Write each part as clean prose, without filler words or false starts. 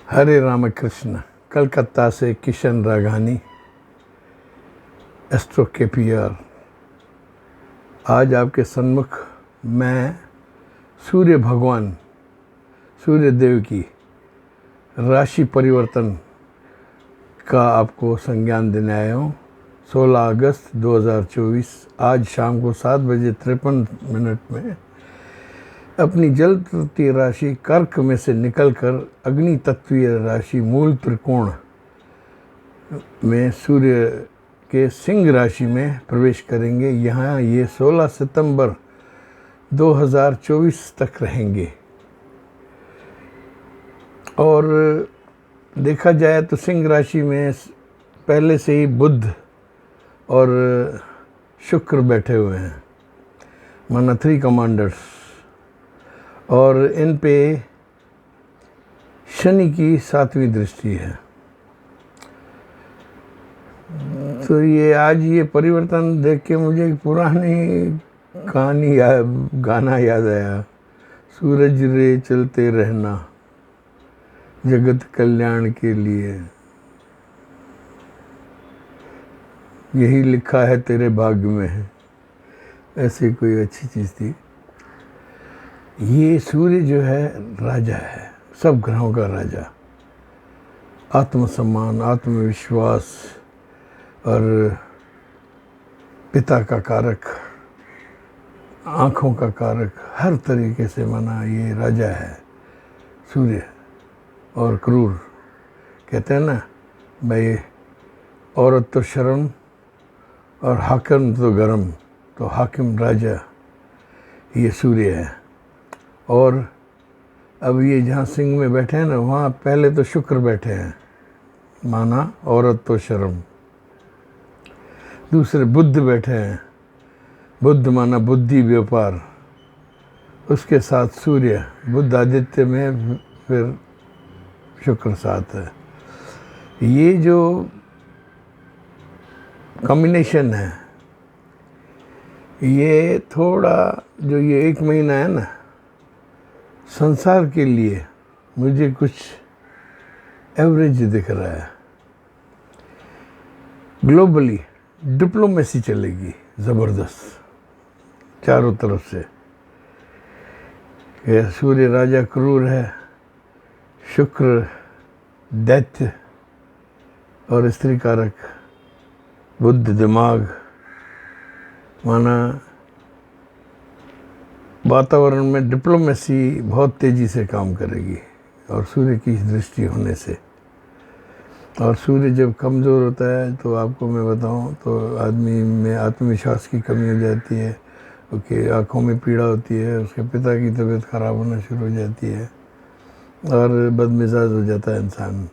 हरे रामकृष्ण। कलकत्ता से Kishan Raghani, astro KPR. आज आपके सन्मुख मैं सूर्य भगवान, सूर्य देव की राशि परिवर्तन का आपको संज्ञान देने आया हूँ। 16 अगस्त 2024 आज शाम को 7:53 में अपनी जल तत्वीय राशि कर्क में से निकलकर अग्नि तत्वीय राशि मूल त्रिकोण में सूर्य के सिंह राशि में प्रवेश करेंगे। यहाँ ये 16 सितंबर 2024 तक रहेंगे। और देखा जाए तो सिंह राशि में पहले से ही बुध और शुक्र बैठे हुए हैं, माना 3 कमांडर्स, और इन पे शनि की 7वीं दृष्टि है। तो ये आज ये परिवर्तन देख के मुझे एक पुरानी कहानी गाना याद आया, सूरज रे चलते रहना जगत कल्याण के लिए, यही लिखा है तेरे भाग्य में है। ऐसी कोई अच्छी चीज़ थी। ये सूर्य जो है राजा है, सब ग्रहों का राजा, आत्मसम्मान, आत्मविश्वास और पिता का कारक, आँखों का कारक, हर तरीके से माना ये राजा है सूर्य। और क्रूर कहते हैं ना भाई, औरत तो शर्म और हाकिम तो गरम, तो हाकिम राजा ये सूर्य है। और अब ये जहाँ सिंह में बैठे हैं ना, वहाँ पहले तो शुक्र बैठे हैं, माना औरत तो शर्म। दूसरे बुध बैठे हैं, बुध माना बुद्धि व्यापार, उसके साथ सूर्य, बुध आदित्य में फिर शुक्र साथ है। ये जो कॉम्बिनेशन है, ये थोड़ा जो ये 1 महीना है ना, संसार के लिए मुझे कुछ एवरेज दिख रहा है। ग्लोबली डिप्लोमेसी चलेगी ज़बरदस्त चारों तरफ से। यह सूर्य राजा क्रूर है, शुक्र दैत्य और स्त्री कारक, बुध दिमाग, माना वातावरण में डिप्लोमेसी बहुत तेज़ी से काम करेगी और सूर्य की दृष्टि होने से। और सूर्य जब कमज़ोर होता है तो आपको मैं बताऊं तो आदमी में आत्मविश्वास की कमी हो जाती है, उसकी आँखों में पीड़ा होती है, उसके पिता की तबीयत ख़राब होना शुरू हो जाती है और बदमिजाज हो जाता है इंसान।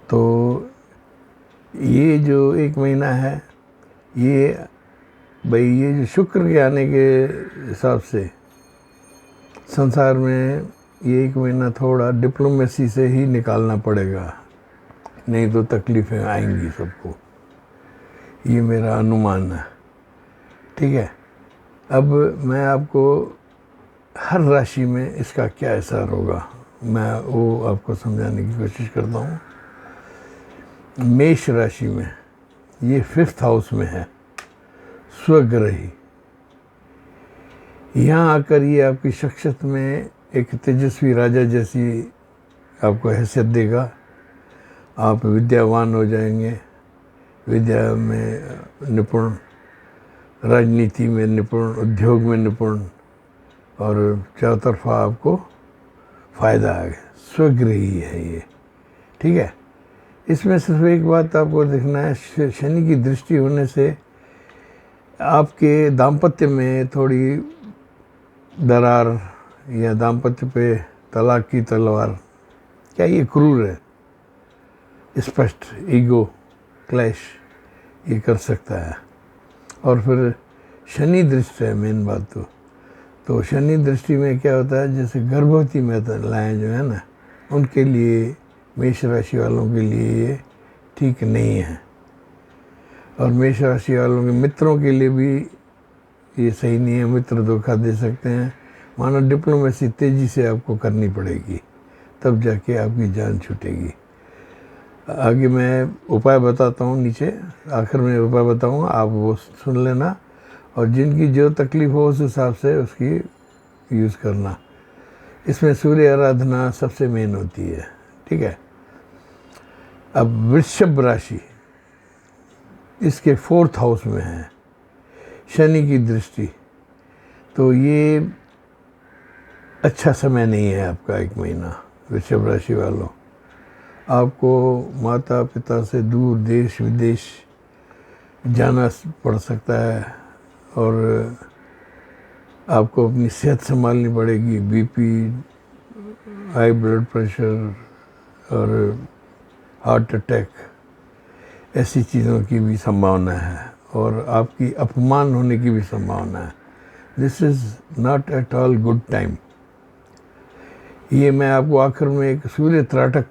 तो ये जो 1 महीना है, ये भाई ये जो शुक्र के आने के हिसाब से संसार में ये 1 महीना थोड़ा डिप्लोमेसी से ही निकालना पड़ेगा, नहीं तो तकलीफ़ें आएंगी सबको। ये मेरा अनुमान है, ठीक है। अब मैं आपको हर राशि में इसका क्या असर होगा मैं वो आपको समझाने की कोशिश करता हूँ। मेष राशि में ये 5th हाउस में है, स्वग्रही। यहाँ आकर ये आपकी शख्सियत में एक तेजस्वी राजा जैसी आपको हैसियत देगा। आप विद्यावान हो जाएंगे, विद्या में निपुण, राजनीति में निपुण, उद्योग में निपुण, और चारों तरफा आपको फ़ायदा है। स्वगृही है ये, ठीक है। इसमें सिर्फ एक बात आपको देखना है, शनि की दृष्टि होने से आपके दाम्पत्य में थोड़ी दरार या दाम्पत्य पे तलाक की तलवार, क्या ये क्रूर है, स्पष्ट ईगो क्लैश ये कर सकता है। और फिर शनि दृष्टि है मेन बात। तो शनि दृष्टि में क्या होता है, जैसे गर्भवती महिलाएं जो है ना, उनके लिए, मेष राशि वालों के लिए ये ठीक नहीं है। और मेष राशि वालों के मित्रों के लिए भी ये सही नहीं है, मित्र धोखा दे सकते हैं। मानो डिप्लोमेसी तेज़ी से आपको करनी पड़ेगी तब जाके आपकी जान छूटेगी। आगे मैं उपाय बताता हूँ, नीचे आखिर में उपाय बताऊँगा, आप वो सुन लेना और जिनकी जो तकलीफ़ हो उस हिसाब से उसकी यूज़ करना। इसमें सूर्य आराधना सबसे मेन होती है, ठीक है। अब वृषभ राशि इसके 4th हाउस में है, शनि की दृष्टि, तो ये अच्छा समय नहीं है आपका 1 महीना। वृषभ राशि वालों, आपको माता पिता से दूर देश विदेश जाना पड़ सकता है और आपको अपनी सेहत संभालनी पड़ेगी। बीपी, हाई ब्लड प्रेशर और हार्ट अटैक, ऐसी चीज़ों की भी संभावना है और आपकी अपमान होने की भी संभावना है। This is not at all good time. ये मैं आपको आखिर में एक सूर्य त्राटक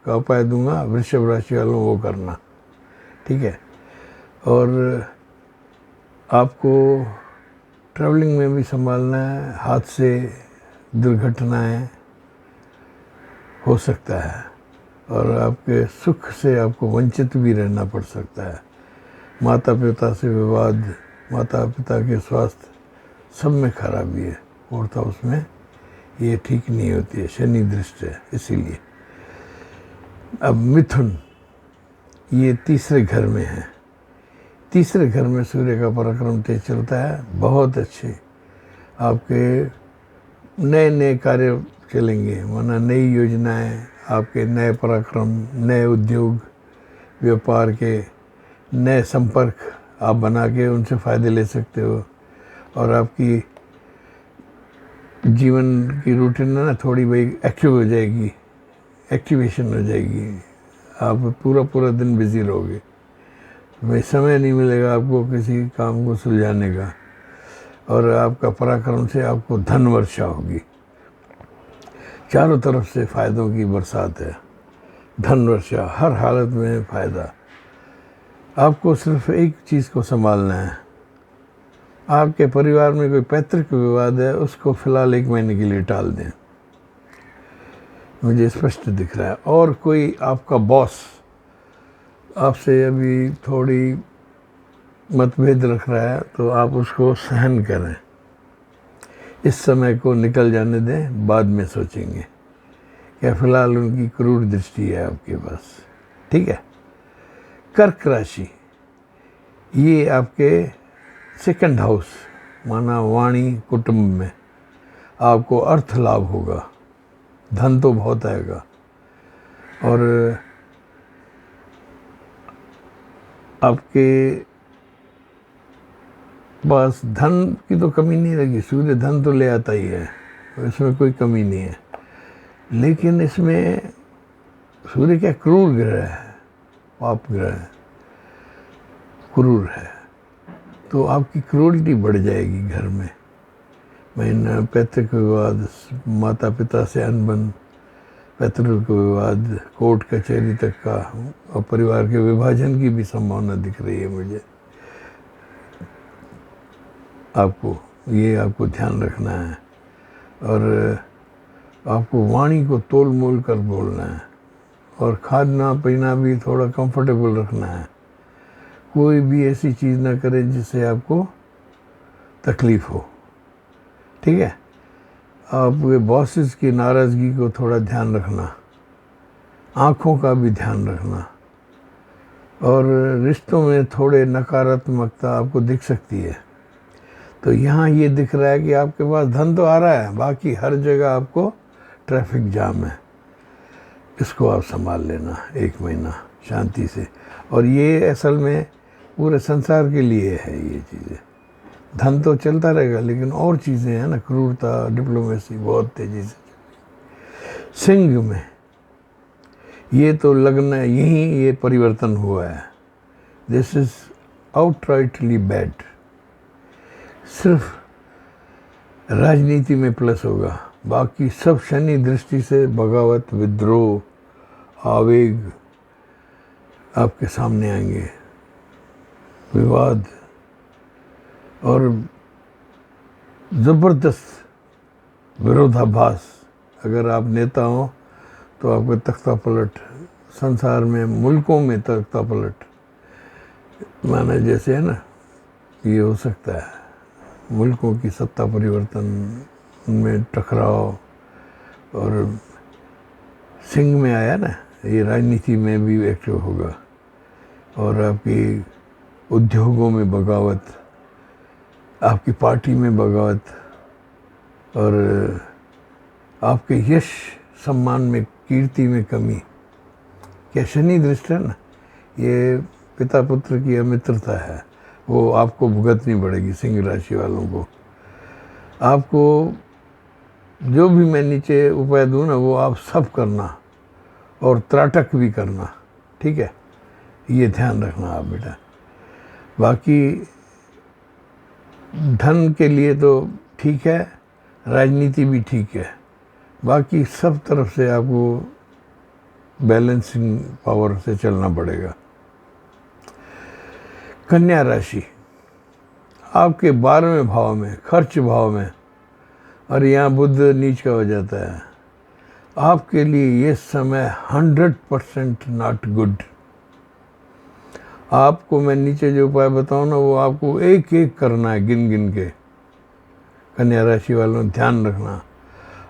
का उपाय दूंगा, वृषभ राशि वालों वो करना, ठीक है। और आपको ट्रैवलिंग में भी संभालना है, हादसे दुर्घटनाएं हो सकता है और आपके सुख से आपको वंचित भी रहना पड़ सकता है। माता पिता से विवाद, माता पिता के स्वास्थ्य सब में खराबी है। 4th हाउस में ये ठीक नहीं होती है, शनि दृष्टि है इसीलिए। अब मिथुन, ये तीसरे घर में है। तीसरे घर में सूर्य का पराक्रम तेज चलता है, बहुत अच्छे आपके नए नए कार्य चलेंगे, माना नई योजनाएं, आपके नए पराक्रम, नए उद्योग व्यापार के नए संपर्क आप बना के उनसे फ़ायदे ले सकते हो और आपकी जीवन की रूटीन है ना थोड़ी भाई एक्टिव हो जाएगी, एक्टिवेशन हो जाएगी। आप पूरा दिन बिजी रहोगे, भाई समय नहीं मिलेगा आपको किसी काम को सुलझाने का और आपका पराक्रम से आपको धन वर्षा होगी। चारों तरफ से फ़ायदों की बरसात है, धन वर्षा, हर हालत में फ़ायदा। आपको सिर्फ एक चीज़ को संभालना है, आपके परिवार में कोई पैतृक विवाद है उसको फ़िलहाल 1 महीने के लिए टाल दें, मुझे स्पष्ट दिख रहा है। और कोई आपका बॉस आपसे अभी थोड़ी मतभेद रख रहा है तो आप उसको सहन करें, इस समय को निकल जाने दें, बाद में सोचेंगे। क्या फ़िलहाल उनकी क्रूर दृष्टि है आपके पास, ठीक है। कर्क राशि, ये आपके 2nd हाउस, माना वाणी कुटुंब में आपको अर्थ लाभ होगा, धन तो बहुत आएगा और आपके पास धन की तो कमी नहीं रहेगी। सूर्य धन तो ले आता ही है, इसमें कोई कमी नहीं है, लेकिन इसमें सूर्य क्या क्रूर ग्रह है, पाप ग्रह है, क्रूर है, तो आपकी क्रूरटी बढ़ जाएगी घर में। मैं पैतृक विवाद, माता पिता से अनबन, पैतृक विवाद, कोर्ट कचहरी तक का और परिवार के विभाजन की भी संभावना दिख रही है मुझे। आपको ध्यान रखना है और आपको वाणी को तोल मोल कर बोलना है और खाना पीना भी थोड़ा कंफर्टेबल रखना है। कोई भी ऐसी चीज़ ना करें जिससे आपको तकलीफ़ हो, ठीक है। आपके बॉसेस की नाराज़गी को थोड़ा ध्यान रखना, आँखों का भी ध्यान रखना और रिश्तों में थोड़े नकारात्मकता आपको दिख सकती है। तो यहाँ ये दिख रहा है कि आपके पास धन तो आ रहा है, बाकी हर जगह आपको ट्रैफिक जाम है, इसको आप संभाल लेना 1 महीना शांति से। और ये असल में पूरे संसार के लिए है ये चीज़ें। धन तो चलता रहेगा लेकिन और चीज़ें हैं ना, क्रूरता, डिप्लोमेसी बहुत तेज़ी से। सिंह में ये तो लगना यही ये परिवर्तन हुआ है, दिस इज़ आउटराइटली बैड। सिर्फ राजनीति में प्लस होगा, बाकी सब शनि दृष्टि से बगावत, विद्रोह, आवेग आपके सामने आएंगे, विवाद और ज़बरदस्त विरोधाभास। अगर आप नेता हो तो आपको तख्ता पलट, संसार में मुल्कों में तख्ता पलट माना जैसे है ना, ये हो सकता है। मुल्कों की सत्ता परिवर्तन, उनमें टकराव, और सिंह में आया ना, ये राजनीति में भी एक्टिव होगा, और आपकी उद्योगों में बगावत, आपकी पार्टी में बगावत, और आपके यश सम्मान में, कीर्ति में कमी। क्या शनि दृष्टि है ना, ये पिता पुत्र की अमित्रता है, वो आपको भुगतनी पड़ेगी। सिंह राशि वालों को, आपको जो भी मैं नीचे उपाय दूँ ना, वो आप सब करना और त्राटक भी करना, ठीक है, ये ध्यान रखना आप बेटा। बाकी धन के लिए तो ठीक है, राजनीति भी ठीक है, बाकी सब तरफ से आपको बैलेंसिंग पावर से चलना पड़ेगा। कन्या राशि आपके 12वें भाव में, खर्च भाव में, और यहाँ बुध नीच का हो जाता है। आपके लिए ये समय 100% नॉट गुड। आपको मैं नीचे जो उपाय बताऊँ ना, वो आपको एक एक करना है, गिन गिन के। कन्या राशि वालों ध्यान रखना,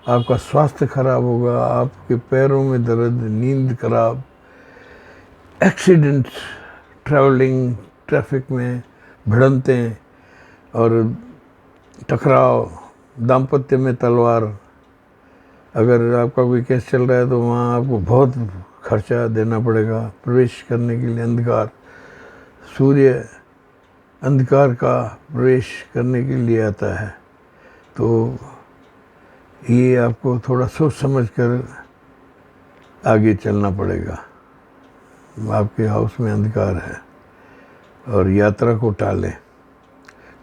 आपका स्वास्थ्य खराब होगा, आपके पैरों में दर्द, नींद खराब, एक्सीडेंट, ट्रैवलिंग, ट्रैफिक में भिड़ंतें और टकराव, दाम्पत्य में तलवार। अगर आपका कोई केस चल रहा है तो वहाँ आपको बहुत खर्चा देना पड़ेगा। प्रवेश करने के लिए अंधकार, सूर्य अंधकार का प्रवेश करने के लिए आता है, तो ये आपको थोड़ा सोच समझ कर आगे चलना पड़ेगा। आपके हाउस में अंधकार है, और यात्रा को टालें।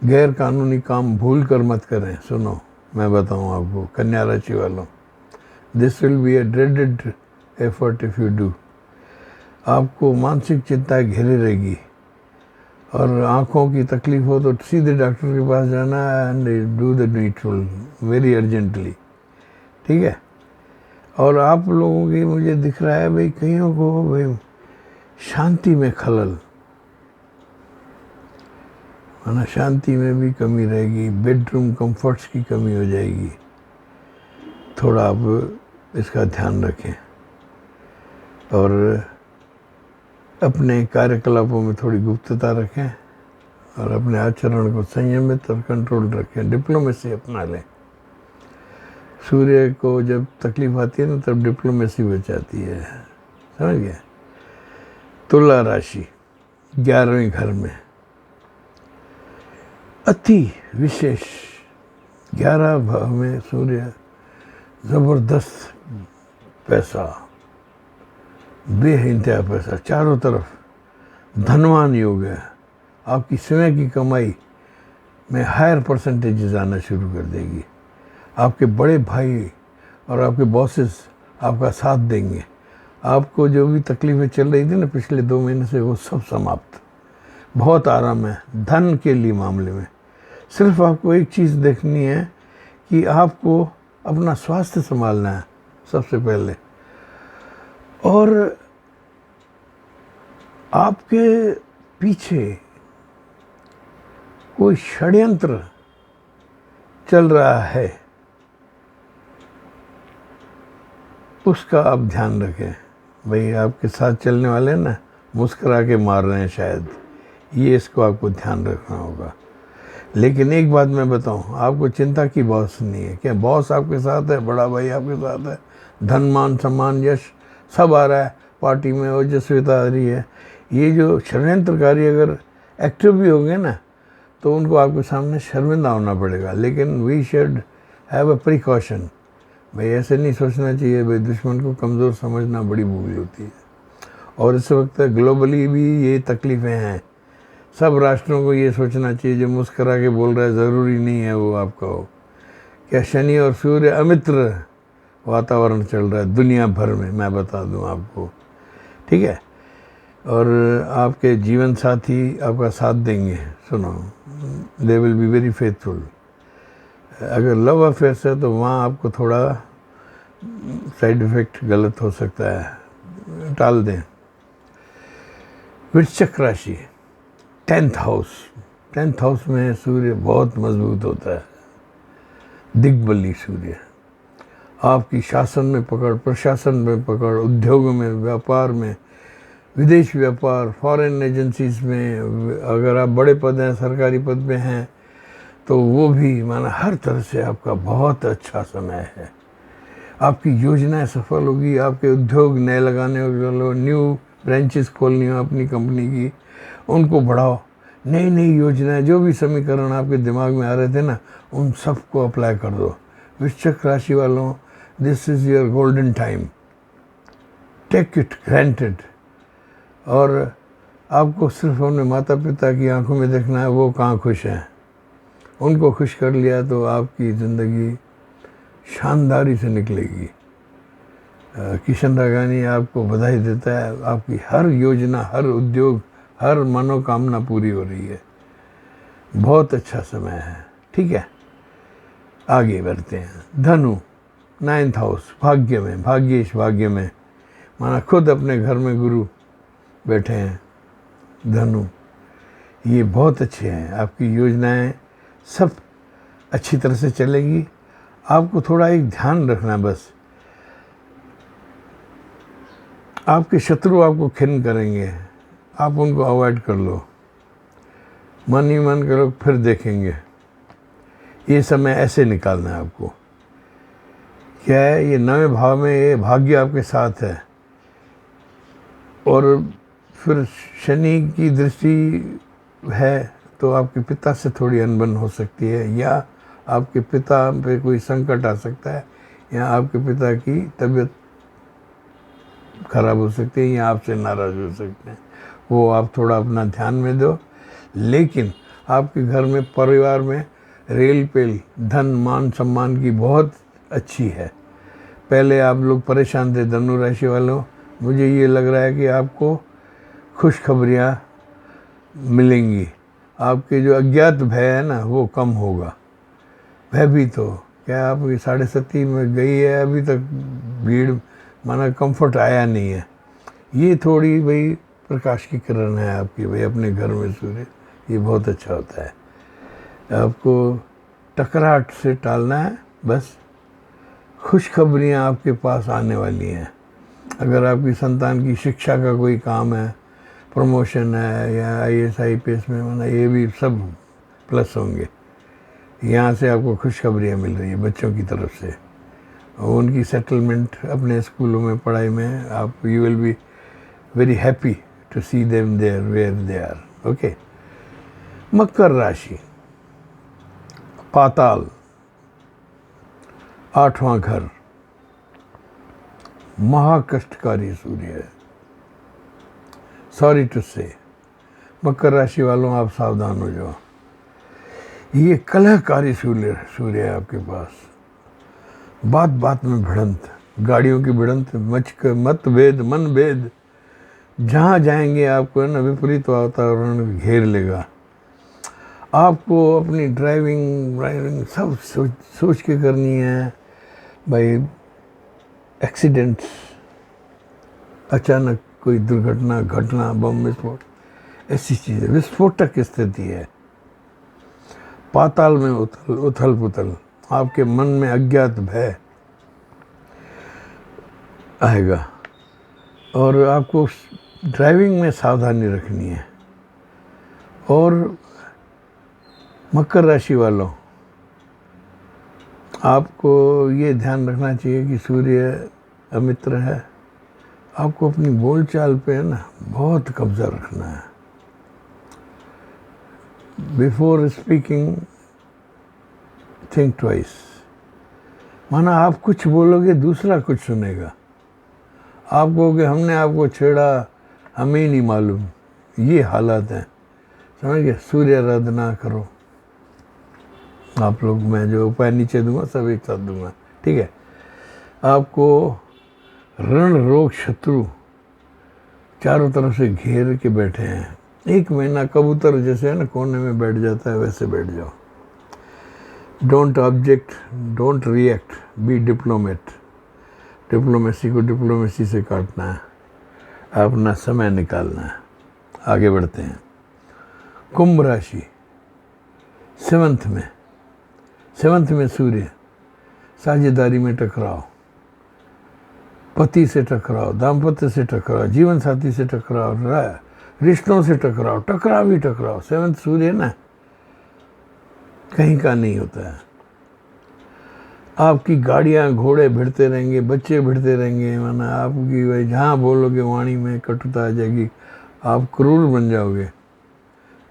गैर कानूनी काम भूल कर मत करें। सुनो, मैं बताऊं आपको, कन्या राशि वालों, this will be A dreaded effort if you do. आपको मानसिक चिंता घेरे रहेगी, और आँखों की तकलीफ हो तो सीधे डॉक्टर के पास जाना and do the needful very urgently, ठीक है। और आप लोगों की मुझे दिख रहा है भाई, कईयों को भाई शांति में खलल, माना शांति में भी कमी रहेगी, बेडरूम कंफर्ट्स की कमी हो जाएगी। थोड़ा आप इसका ध्यान रखें, और अपने कार्यकलापों में थोड़ी गुप्तता रखें, और अपने आचरण को संयमित और कंट्रोल रखें। डिप्लोमेसी अपना लें। सूर्य को जब तकलीफ आती है ना, तब डिप्लोमेसी बचाती है, समझ गए। तुला राशि 11वें घर में, अति विशेष 11 भाव में सूर्य, ज़बरदस्त पैसा, बेइंतहा पैसा, चारों तरफ धनवान योग है। आपकी समय की कमाई में हायर परसेंटेजेस आना शुरू कर देगी। आपके बड़े भाई और आपके बॉसेस आपका साथ देंगे। आपको जो भी तकलीफ़ें चल रही थी ना पिछले 2 महीने से, वो सब समाप्त। बहुत आराम है धन के लिए मामले में। सिर्फ आपको एक चीज़ देखनी है कि आपको अपना स्वास्थ्य संभालना है सबसे पहले, और आपके पीछे कोई षड्यंत्र चल रहा है, उसका आप ध्यान रखें। भाई आपके साथ चलने वाले ना मुस्करा के मार रहे हैं शायद, ये इसको आपको ध्यान रखना होगा। लेकिन एक बात मैं बताऊं, आपको चिंता की बॉस नहीं है। क्या बॉस आपके साथ है, बड़ा भाई आपके साथ है, धन मान सम्मान यश सब आ रहा है, पार्टी में ओजस्विता आ रही है। ये जो षड्यंत्रकारी अगर एक्टिव भी होंगे ना, तो उनको आपके सामने शर्मिंदा होना पड़ेगा। लेकिन we should have a precaution. भाई ऐसे नहीं सोचना चाहिए, भाई दुश्मन को कमज़ोर समझना बड़ी भूल होती है। और इस वक्त ग्लोबली भी ये तकलीफ़ें हैं। सब राष्ट्रों को ये सोचना चाहिए, जो मुस्करा के बोल रहा है ज़रूरी नहीं है वो आपका हो। क्या शनि और सूर्य अमित्र वातावरण चल रहा है दुनिया भर में, मैं बता दूं आपको, ठीक है। और आपके जीवन साथी आपका साथ देंगे। सुनो, they will be very faithful. अगर लव अफेयर्स है तो वहाँ आपको थोड़ा साइड इफेक्ट गलत हो सकता है, टाल दें। वृश्चिक राशि 10th हाउस, 10th हाउस में सूर्य बहुत मजबूत होता है, दिग्बली सूर्य। आपकी शासन में पकड़, प्रशासन में पकड़, उद्योग में, व्यापार में, विदेश व्यापार, फॉरेन एजेंसीज में, अगर आप बड़े पद हैं, सरकारी पद में हैं तो वो भी, माना हर तरह से आपका बहुत अच्छा समय है। आपकी योजनाएं सफल होगी, आपके उद्योग नए लगाने हो, न्यू ब्रांचेस खोलनी हो अपनी कंपनी की, उनको बढ़ाओ। नई नई योजनाएं, जो भी समीकरण आपके दिमाग में आ रहे थे ना, उन सबको अप्लाई कर दो। वृश्चिक राशि वालों, this is your golden time, take it granted. और आपको सिर्फ अपने माता पिता की आंखों में देखना है, वो कहाँ खुश हैं। उनको खुश कर लिया तो आपकी ज़िंदगी शानदारी से निकलेगी। किशन रागानी आपको बधाई देता है, आपकी हर योजना, हर उद्योग, हर मनोकामना पूरी हो रही है। बहुत अच्छा समय है, ठीक है। आगे बढ़ते हैं। धनु 9th हाउस, भाग्य में, भाग्येश भाग्य में, माना खुद अपने घर में गुरु बैठे हैं। धनु ये बहुत अच्छे हैं, आपकी योजनाएं सब अच्छी तरह से चलेगी। आपको थोड़ा एक ध्यान रखना, बस आपके शत्रु आपको खिन्न करेंगे, आप उनको अवॉइड कर लो। मन ही मन करो, फिर देखेंगे। ये समय ऐसे निकालना है आपको। क्या है, ये 9वें भाव में ये भाग्य आपके साथ है, और फिर शनि की दृष्टि है, तो आपके पिता से थोड़ी अनबन हो सकती है, या आपके पिता पे कोई संकट आ सकता है, या आपके पिता की तबीयत खराब हो सकती है, या आपसे नाराज़ हो सकते हैं। वो आप थोड़ा अपना ध्यान में दो। लेकिन आपके घर में, परिवार में रेल पेल, धन मान सम्मान की बहुत अच्छी है। पहले आप लोग परेशान थे धनु राशि वालों, मुझे ये लग रहा है कि आपको खुशखबरियाँ मिलेंगी। आपके जो अज्ञात भय है ना, वो कम होगा। भयभीत हो, क्या आपकी 7.5 में गई है, अभी तक भीड़, माना कंफर्ट आया नहीं है। ये थोड़ी भाई प्रकाश की किरण है आपकी, भाई अपने घर में सूर्य, ये बहुत अच्छा होता है। आपको टकराहट से टालना है, बस खुशखबरियाँ आपके पास आने वाली हैं। अगर आपकी संतान की शिक्षा का कोई काम है, प्रमोशन है, या IAS IPS में, माना ये भी सब प्लस होंगे। यहाँ से आपको खुशखबरियाँ मिल रही है बच्चों की तरफ से, उनकी सेटलमेंट अपने स्कूलों में, पढ़ाई में, आप you will be very happy to see them there where they are. Okay. मकर राशि, पाताल 8वां घर, महाकष्टकारी सूर्य है। सॉरी टू से, मकर राशि वालों आप सावधान हो जाओ। ये कलहकारी सूर्य है आपके पास। बात बात में भिड़ंत, गाड़ियों की भिड़ंत, मतभेद, मनभेद, जहाँ जाएंगे आपको है ना विपरीत वातावरण घेर लेगा। आपको अपनी ड्राइविंग सब सोच के करनी है भाई। एक्सीडेंट्स, अचानक कोई दुर्घटना, घटना, बम विस्फोट, ऐसी चीज़ें, विस्फोटक स्थिति है। पाताल में उथल पुथल, आपके मन में अज्ञात भय आएगा, और आपको ड्राइविंग में सावधानी रखनी है। और मकर राशि वालों, आपको ये ध्यान रखना चाहिए कि सूर्य अमित्र है। आपको अपनी बोलचाल पे है ना बहुत कब्जा रखना है। बिफोर स्पीकिंग थिंक ट्वाइस, माना आप कुछ बोलोगे दूसरा कुछ सुनेगा। आप कहोगे हमने आपको छेड़ा, हमें ही नहीं मालूम। ये हालात हैं, समझ गए। सूर्य आराधना करो आप लोग, मैं जो उपाय नीचे दूंगा सब एक साथ दूंगा, ठीक है। आपको रण रोग शत्रु चारों तरफ से घेर के बैठे हैं। 1 महीना कबूतर जैसे है ना कोने में बैठ जाता है, वैसे बैठ जाओ। Don't object, don't react, be diplomat. Diplomacy को डिप्लोमेसी से काटना है, अपना समय निकालना है। आगे बढ़ते हैं। कुंभ राशि, सेवंथ में सूर्य, साझेदारी में टकराव, पति से टकराव, दाम्पत्य से टकराव, जीवन साथी से टकराव, रिश्तों से टकराव, टकराव ही टकराव। सेवंथ सूर्य ना कहीं का नहीं होता है। आपकी गाड़ियां घोड़े भिड़ते रहेंगे, बच्चे भिड़ते रहेंगे, माना आपकी भाई जहाँ बोलोगे वाणी में कटुता आ जाएगी, आप क्रूर बन जाओगे।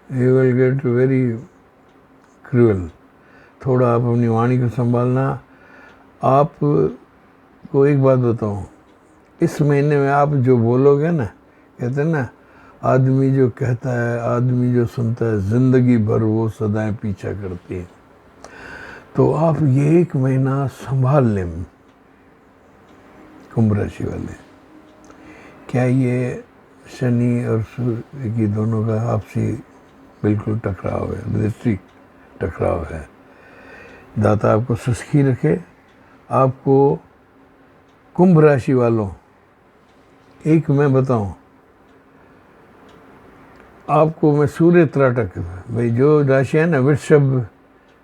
You will get very cruel. थोड़ा आप अपनी वाणी को संभालना। आप को एक बात बताऊं, इस महीने में आप जो बोलोगे ना, कहते हैं ना, आदमी जो कहता है, आदमी जो सुनता है, जिंदगी भर वो सदाएं पीछा करती है। तो आप ये एक महीना संभाल लें कुंभ राशि वाले। क्या ये शनि और सूर्य की दोनों का आपसी बिल्कुल टकराव है, दृष्टि टकराव है। दाता आपको सुस्खी रखे। आपको कुंभ राशि वालों, एक मैं बताऊं आपको, मैं सूर्य त्राटक, भाई जो राशि है ना, वृषभ,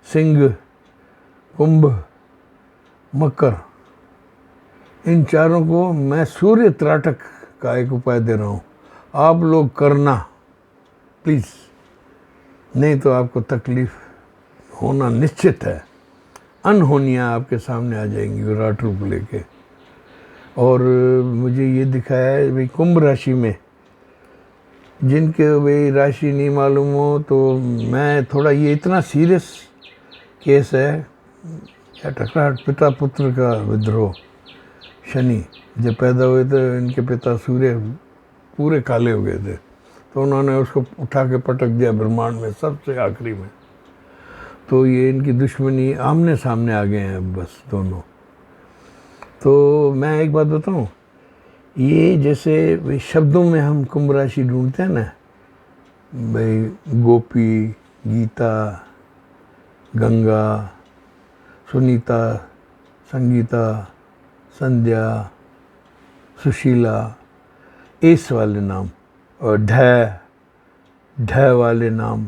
सिंह, कुंभ, मकर, इन चारों को मैं सूर्य त्राटक का एक उपाय दे रहा हूँ। आप लोग करना प्लीज़, नहीं तो आपको तकलीफ होना निश्चित है। अनहोनियाँ आपके सामने आ जाएंगी विराट रूप लेके। और मुझे ये दिखाया है भाई कुंभ राशि में जिनके भाई राशि नहीं मालूम हो, तो मैं थोड़ा, ये इतना सीरियस केस है, क्या टकराहट, पिता पुत्र का विद्रोह। शनि जब पैदा हुए थे, इनके पिता सूर्य पूरे काले हो गए थे, तो उन्होंने उसको उठा के पटक दिया ब्रह्मांड में सबसे आखिरी में। तो ये इनकी दुश्मनी आमने सामने आ गए हैं बस दोनों। तो मैं एक बात बताऊं, ये जैसे शब्दों में हम कुंभ राशि ढूंढते हैं ना, भाई गोपी, गीता, गंगा, सुनीता, संगीता, संध्या, सुशीला, एस वाले नाम, और ढ वाले नाम,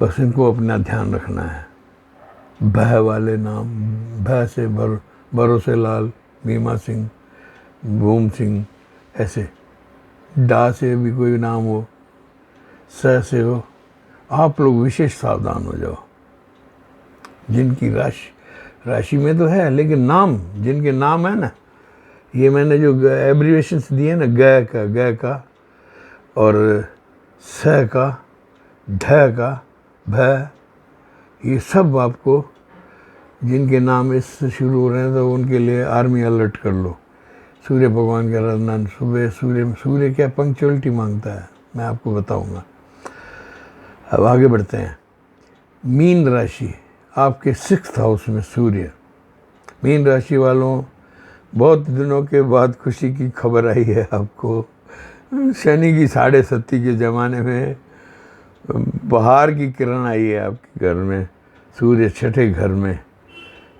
बस इनको अपना ध्यान रखना है। भय वाले नाम, भय से भरोसे लाल, भीमा सिंह, भूम सिंह, ऐसे। डा से भी कोई नाम हो, स से हो, आप लोग विशेष सावधान हो जाओ। जिनकी राशि में तो है, लेकिन नाम, जिनके नाम है ना, ये मैंने जो एब्रीवेशंस दिए ना, ग का और स का, ढ का, भ, ये सब आपको, जिनके नाम इससे शुरू हो रहे हैं, तो उनके लिए आर्मी अलर्ट कर लो। सूर्य भगवान का आराधना सुबह, सूर्य क्या पंक्चुअलिटी मांगता है, मैं आपको बताऊंगा। अब आगे बढ़ते हैं। मीन राशि, आपके 6th हाउस में सूर्य। मीन राशि वालों, बहुत दिनों के बाद खुशी की खबर आई है आपको। शनि की 7.5 के ज़माने में बाहर की किरण आई है आपके घर में। सूर्य 6ठे घर में,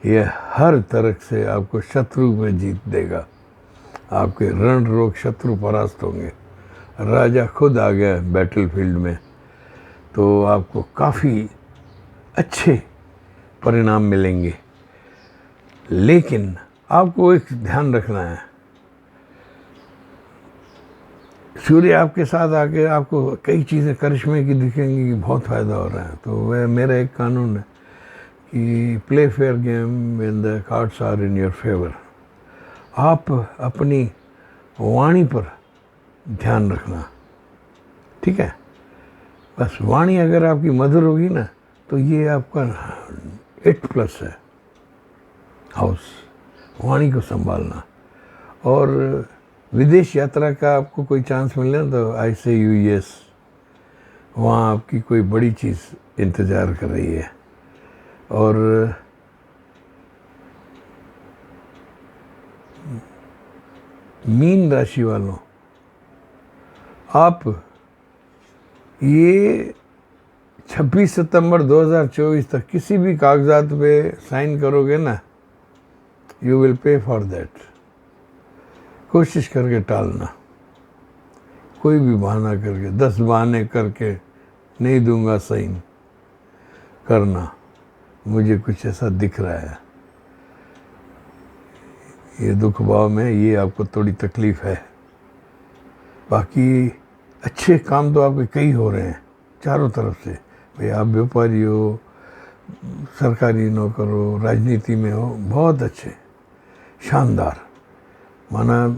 यह हर तरह से आपको शत्रु में जीत देगा। आपके रण रोग शत्रु परास्त होंगे। राजा खुद आ गया बैटलफील्ड में, तो आपको काफ़ी अच्छे परिणाम मिलेंगे। लेकिन आपको एक ध्यान रखना है, सूर्य आपके साथ आके आपको कई चीज़ें करिश्मे की दिखेंगी कि बहुत फ़ायदा हो रहा है। तो वह मेरा एक कानून है कि play fair game when the cards are in your favour. आप अपनी वाणी पर ध्यान रखना, ठीक है। बस वाणी अगर आपकी मधुर होगी ना, तो ये आपका 8+ है हाउस, वाणी को संभालना। और विदेश यात्रा का आपको कोई चांस मिले तो आई से यू यस, वहाँ आपकी कोई बड़ी चीज़ इंतज़ार कर रही है। और मीन राशि वालों, आप ये 26 सितंबर 2024 तक किसी भी कागजात पे साइन करोगे ना, you will pay for that. कोशिश करके टालना, कोई भी बहाना करके, 10 बहाने करके नहीं दूंगा साइन करना, मुझे कुछ ऐसा दिख रहा है, ये दुख भाव में ये आपको थोड़ी तकलीफ है। बाकी अच्छे काम तो आपके कई हो रहे हैं चारों तरफ से, भाई आप व्यापारी हो, सरकारी नौकर हो, राजनीति में हो, बहुत अच्छे, शानदार, माना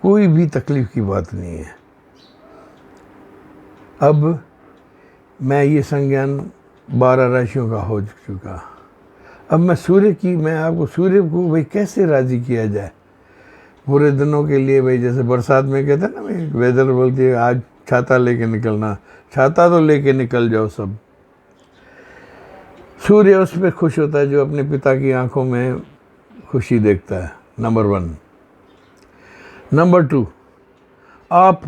कोई भी तकलीफ की बात नहीं है। अब मैं ये संज्ञान 12 राशियों का हो चुका। अब मैं आपको सूर्य को भाई कैसे राज़ी किया जाए पूरे दिनों के लिए। भाई जैसे बरसात में कहते हैं ना, भाई वेदर बोलती है आज छाता लेके निकलना, छाता तो लेके निकल जाओ सब। सूर्य उस पर खुश होता है जो अपने पिता की आंखों में खुशी देखता है, नंबर 1। नंबर 2, आप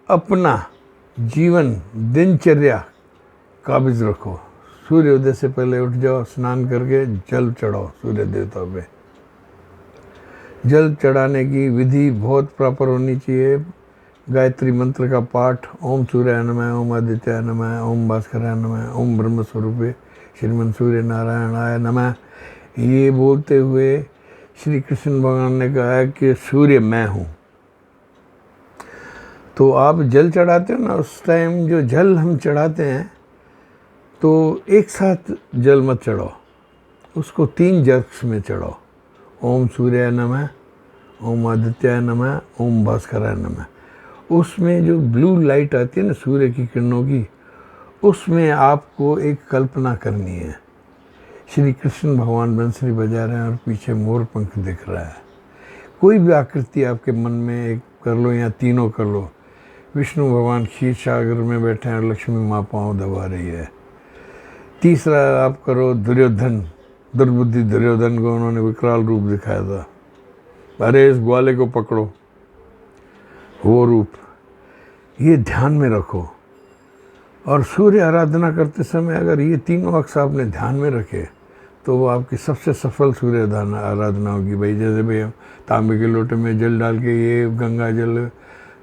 अपना जीवन दिनचर्या काबिज रखो। सूर्योदय से पहले उठ जाओ, स्नान करके जल चढ़ाओ सूर्य देवता पे। जल चढ़ाने की विधि बहुत प्रॉपर होनी चाहिए। गायत्री मंत्र का पाठ, ओम सूर्याय नमः, ओम आदित्याय नमः, ओम भास्कराय नमः, ओम ब्रह्म स्वरूपे श्रीमन सूर्य नारायणाय नमः, ये बोलते हुए श्री कृष्ण भगवान ने कहा है कि सूर्य मैं हूँ। तो आप जल चढ़ाते हो ना, उस टाइम जो जल हम चढ़ाते हैं तो एक साथ जल मत चढ़ाओ, उसको 3 जर्क्स में चढ़ाओ। ओम सूर्याय नमः, ओम आदित्याय नमः, ओम भास्कराय नमः। उसमें जो ब्लू लाइट आती है ना सूर्य की किरणों की, उसमें आपको एक कल्पना करनी है, श्री कृष्ण भगवान बंसरी बजा रहे हैं और पीछे मोर पंख दिख रहा है। कोई भी आकृति आपके मन में एक कर लो या तीनों कर लो। विष्णु भगवान क्षीर सागर में बैठे हैं और लक्ष्मी माँ पाँव दबा रही है। तीसरा आप करो दुर्योधन, दुर्बुद्धि दुर्योधन को उन्होंने विकराल रूप दिखाया था, अरे इस ग्वाले को पकड़ो, वो रूप, ये ध्यान में रखो। और सूर्य आराधना करते समय अगर ये तीनों अक्ष आपने ध्यान में रखे तो वो आपकी सबसे सफल सूर्य आराधना होगी। भाई जैसे भाई तांबे के लोटे में जल डाल के ये गंगा जल,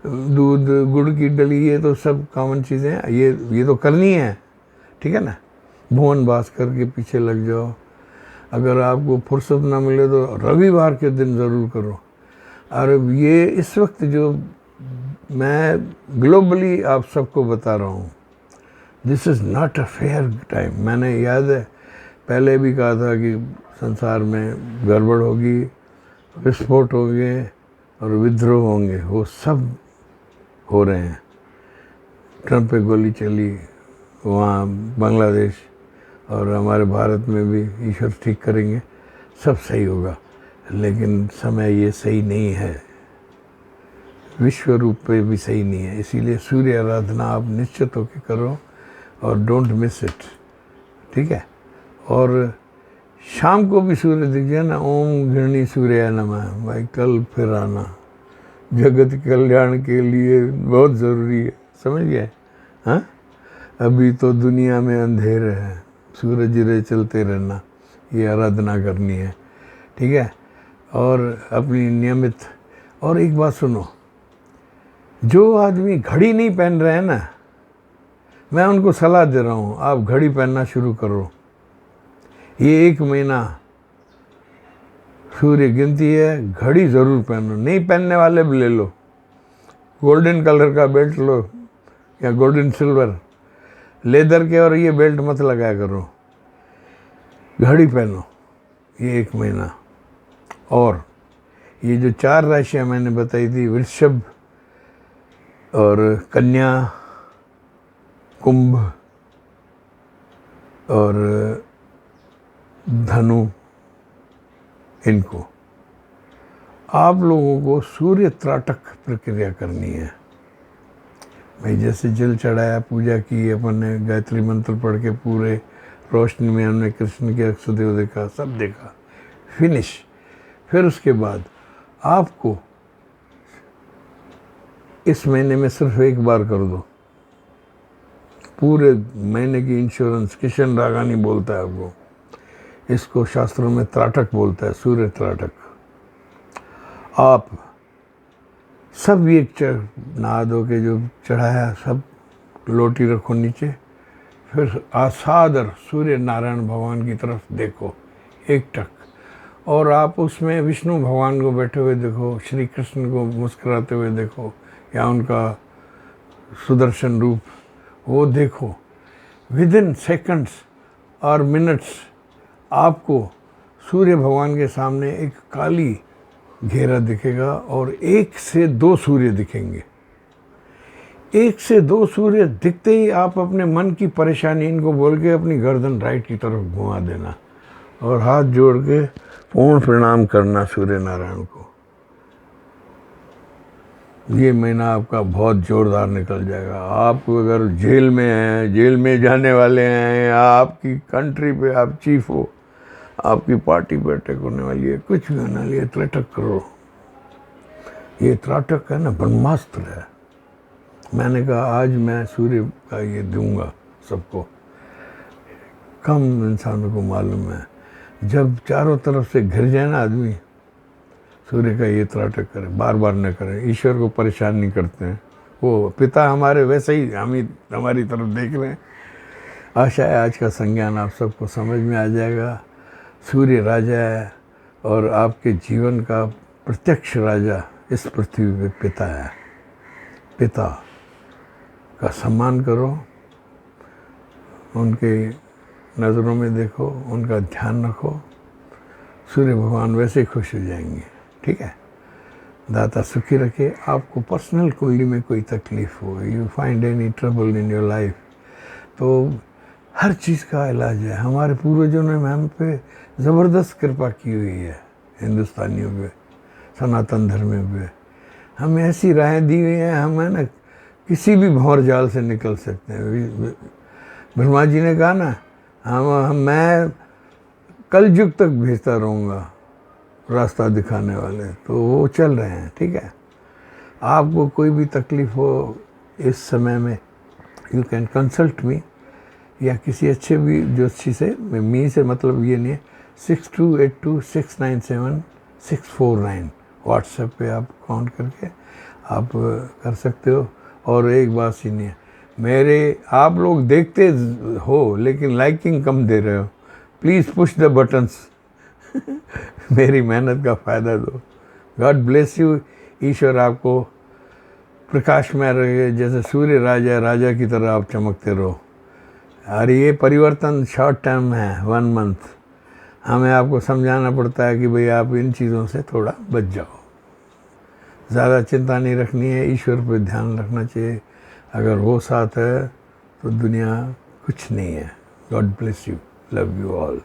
दूध, गुड़ की डली, ये तो सब कॉमन चीज़ें हैं, ये तो करनी है, ठीक है ना। भुवन भास्कर के पीछे लग जाओ। अगर आपको फुर्सत ना मिले तो रविवार के दिन ज़रूर करो। और ये इस वक्त जो मैं ग्लोबली आप सबको बता रहा हूँ, this is not a fair time. मैंने याद है पहले भी कहा था कि संसार में गड़बड़ होगी, विस्फोट होंगे और विद्रोह होंगे, वो सब हो रहे हैं। ट्रंप पे गोली चली, वहाँ बांग्लादेश और हमारे भारत में भी ईश्वर ठीक करेंगे, सब सही होगा। लेकिन समय ये सही नहीं है, विश्व रूप पे भी सही नहीं है। इसीलिए सूर्य आराधना आप निश्चित होकर करो और डोंट मिस इट, ठीक है। और शाम को भी सूर्य दिख जाए ना, ओम घृणी सूर्याय नमः, भाई कल फिर आना, जगत कल्याण के लिए बहुत ज़रूरी है, समझ गए। हाँ, अभी तो दुनिया में अंधेर है, सूरज रे चलते रहना, ये आराधना करनी है, ठीक है। और अपनी नियमित, और एक बात सुनो, जो आदमी घड़ी नहीं पहन रहे हैं ना, मैं उनको सलाह दे रहा हूँ आप घड़ी पहनना शुरू करो। ये 1 महीना सूर्य गिनती है, घड़ी ज़रूर पहनो। नहीं पहनने वाले भी ले लो, गोल्डन कलर का बेल्ट लो या गोल्डन सिल्वर, लेदर के, और ये बेल्ट मत लगाया करो, घड़ी पहनो ये 1 महीना। और ये जो 4 राशियाँ मैंने बताई थी, वृषभ और कन्या, कुंभ और धनु, इनको आप लोगों को सूर्य त्राटक प्रक्रिया करनी है। भाई जैसे जल चढ़ाया, पूजा की, अपन ने गायत्री मंत्र पढ़ के पूरे रोशनी में हमने कृष्ण के अक्षदेव देखा, सब देखा, फिनिश। फिर उसके बाद आपको इस महीने में सिर्फ 1 बार कर दो, पूरे महीने की इंश्योरेंस किशन रागानी बोलता है आपको, इसको शास्त्रों में त्राटक बोलता है, सूर्य त्राटक। आप सब ये नहा धो के जो चढ़ाया सब लोटी रखो नीचे, फिर आसादर सूर्य नारायण भगवान की तरफ देखो एक टक, और आप उसमें विष्णु भगवान को बैठे हुए देखो, श्री कृष्ण को मुस्कुराते हुए देखो, या उनका सुदर्शन रूप वो देखो। विद इन सेकंड्स और मिनट्स आपको सूर्य भगवान के सामने एक काली घेरा दिखेगा और 1 से 2 सूर्य दिखेंगे। 1 से 2 सूर्य दिखते ही आप अपने मन की परेशानी इनको बोल के अपनी गर्दन राइट की तरफ घुमा देना और हाथ जोड़ के पूर्ण प्रणाम करना सूर्य नारायण को। ये महीना आपका बहुत जोरदार निकल जाएगा। आप अगर जेल में हैं, जेल में जाने वाले हैं, या आपकी कंट्री पे आप चीफ हो, आपकी पार्टी बैठक होने वाली है, कुछ भी होने वाली है, त्राटक करो। ये त्राटक है ना, ब्रह्मास्त्र है। मैंने कहा आज मैं सूर्य का ये दूंगा सबको। कम इंसानों को मालूम है, जब चारों तरफ से घिर जाए ना आदमी, सूर्य का ये त्राटक करें, बार बार न करें। ईश्वर को परेशान नहीं करते हैं, वो पिता हमारे वैसे ही हम ही हमारी तरफ देख रहे हैं। आशा है आज का संज्ञान आप सबको समझ में आ जाएगा। सूर्य राजा है और आपके जीवन का प्रत्यक्ष राजा इस पृथ्वी पे पिता है। पिता का सम्मान करो, उनके नज़रों में देखो, उनका ध्यान रखो, सूर्य भगवान वैसे ही खुश हो जाएंगे। ठीक है, दाता सुखी रखे। आपको पर्सनल कुंडली में कोई तकलीफ हो, you find any trouble in your life, तो हर चीज़ का इलाज है। हमारे पूर्वजों ने हम पे ज़बरदस्त कृपा की हुई है, हिंदुस्तानियों पे, सनातन धर्म पे हमें ऐसी राहें दी हुई हैं, हम है ना किसी भी भंवर जाल से निकल सकते हैं। ब्रह्मा जी ने कहा ना, मैं कल युग तक भेजता रहूँगा रास्ता दिखाने वाले, तो वो चल रहे हैं। ठीक है, आपको कोई भी तकलीफ़ हो इस समय में, यू कैन कंसल्ट मी, या किसी अच्छे भी ज्योतिषी से। मी से मतलब ये नहीं है, 6282697649 व्हाट्सएप पे आप काउंट करके आप कर सकते हो। और एक बात सुनिए, आप लोग देखते हो लेकिन लाइकिंग कम दे रहे हो, प्लीज़ पुश द बटन्स मेरी मेहनत का फ़ायदा दो। God bless you. ईश्वर आपको प्रकाश में रहे, जैसे सूर्य राजा की तरह आप चमकते रहो। और ये परिवर्तन शॉर्ट टर्म है, 1 मंथ। हमें आपको समझाना पड़ता है कि भाई आप इन चीज़ों से थोड़ा बच जाओ, ज़्यादा चिंता नहीं रखनी है, ईश्वर पर ध्यान रखना चाहिए। अगर वो साथ है तो दुनिया कुछ नहीं है। God bless you, love you all.